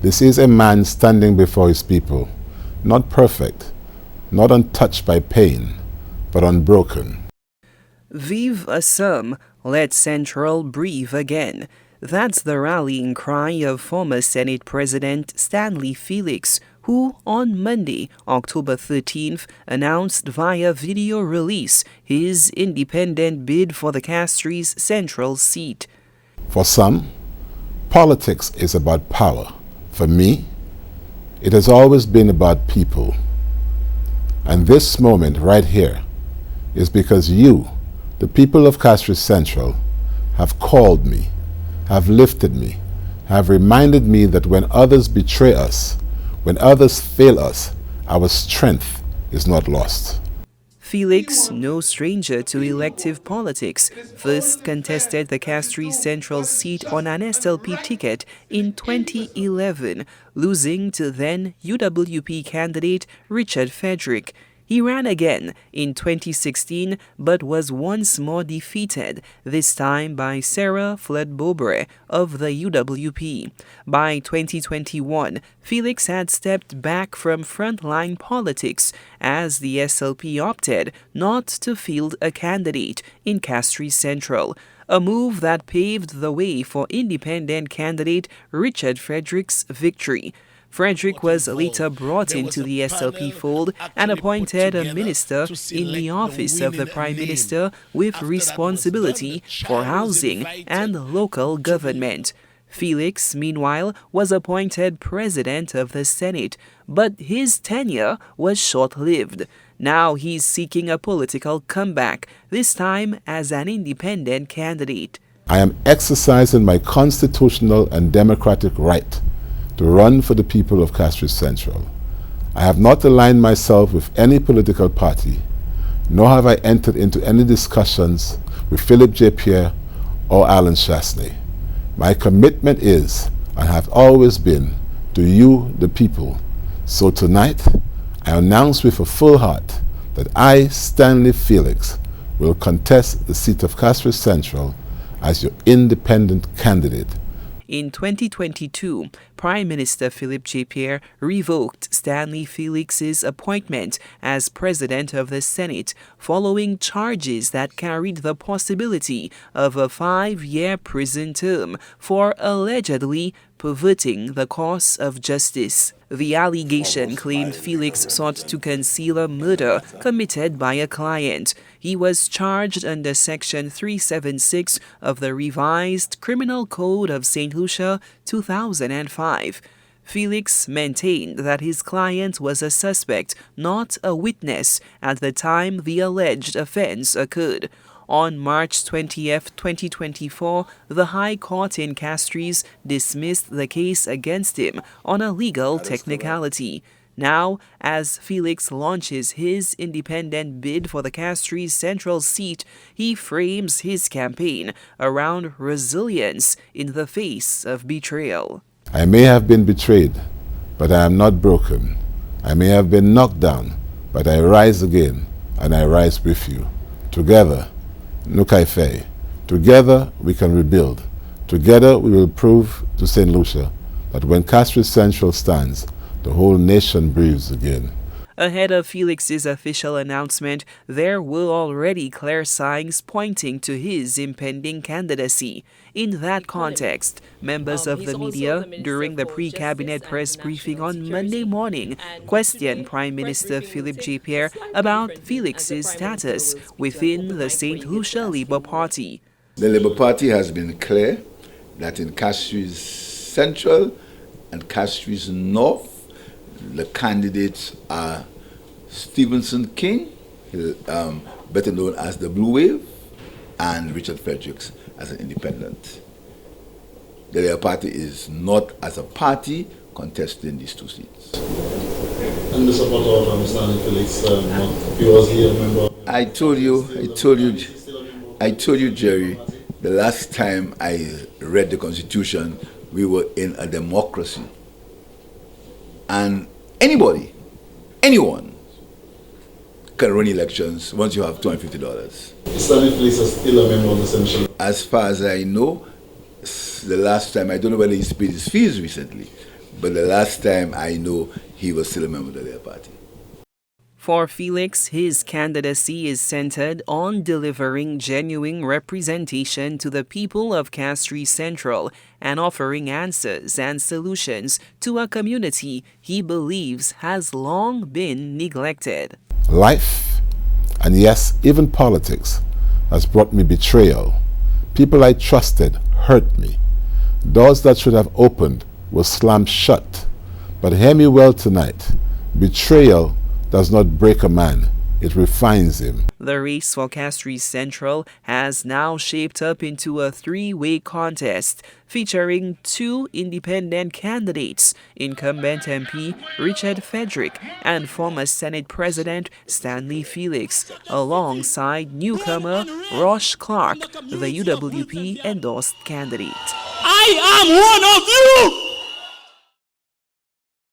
This is a man standing before his people, not perfect, not untouched by pain, but unbroken. Vive Assam, let Central breathe again. That's the rallying cry of former Senate President Stanley Felix, who on Monday, October 13th, announced via video release his independent bid for the Castries Central seat. For some, politics is about power. For me, it has always been about people. And this moment right here is because you, the people of Castries Central, have called me, have lifted me, have reminded me that when others betray us, when others fail us, our strength is not lost. Felix, no stranger to elective politics, first contested the Castries Central seat on an SLP ticket in 2011, losing to then UWP candidate Richard Fredrick. He ran again in 2016 but was once more defeated, this time by Sarah Flood-Bobre of the UWP. By 2021, Felix had stepped back from frontline politics as the SLP opted not to field a candidate in Castries Central, a move that paved the way for independent candidate Richard Fredrick's victory. Fredrick was later brought into the SLP fold and appointed a minister in the office of the Prime Minister with responsibility for housing and local government. Felix, meanwhile, was appointed president of the Senate, but his tenure was short-lived. Now he's seeking a political comeback, this time as an independent candidate. I am exercising my constitutional and democratic right to run for the people of Castries Central. I have not aligned myself with any political party, nor have I entered into any discussions with Philip J. Pierre or Alan Chasney. My commitment is, and have always been, to you, the people. So tonight, I announce with a full heart that I, Stanley Felix, will contest the seat of Castries Central as your independent candidate. In 2022, Prime Minister Philip J. Pierre revoked Stanley Felix's appointment as President of the Senate following charges that carried the possibility of a 5-year prison term for allegedly perverting the course of justice. The allegation claimed Felix sought to conceal a murder committed by a client. He was charged under Section 376 of the Revised Criminal Code of St. Lucia, 2005. Felix maintained that his client was a suspect, not a witness, at the time the alleged offense occurred. On March 20, 2024, the High Court in Castries dismissed the case against him on a legal technicality. Now, as Felix launches his independent bid for the Castries Central seat, he frames his campaign around resilience in the face of betrayal. I may have been betrayed, but I am not broken. I may have been knocked down, but I rise again, and I rise with you. Together, Nukaife. Together we can rebuild. Together we will prove to St. Lucia that when Castries Central stands, the whole nation breathes again. Ahead of Felix's official announcement, there were already clear signs pointing to his impending candidacy. In that context, members of the media, during the pre-cabinet press briefing on Monday morning, questioned Prime Minister Philip J. Pierre about Felix's status within the St. Lucia Labour Party. The Labour Party has been clear that in Castries Central and Castries North, the candidates are Stevenson King, better known as the Blue Wave, and Richard Fredrick as an independent. The Labour Party is not, as a party, contesting these two seats. And the supporter of Stanley Felix, he was here a member. I told you, Jerry, the last time I read the Constitution, we were in a democracy. And anyone can run elections once you have $250. Stanley Felix is still a member of the Central. As far as I know, the last time, I don't know whether he's paid his fees recently, But the last time I know, he was still a member of the Labour Party. For Felix, his candidacy is centered on delivering genuine representation to the people of Castries Central and offering answers and solutions to a community he believes has long been neglected. Life, and yes, even politics, has brought me betrayal. People I trusted hurt me. Doors that should have opened were slammed shut. But hear me well tonight. Betrayal does not break a man, it refines him. The race for Castries Central has now shaped up into a three-way contest featuring two independent candidates, incumbent MP Richard Fredrick and former Senate President Stanley Felix, alongside newcomer Rosh Clark, the UWP-endorsed candidate. I am one of you!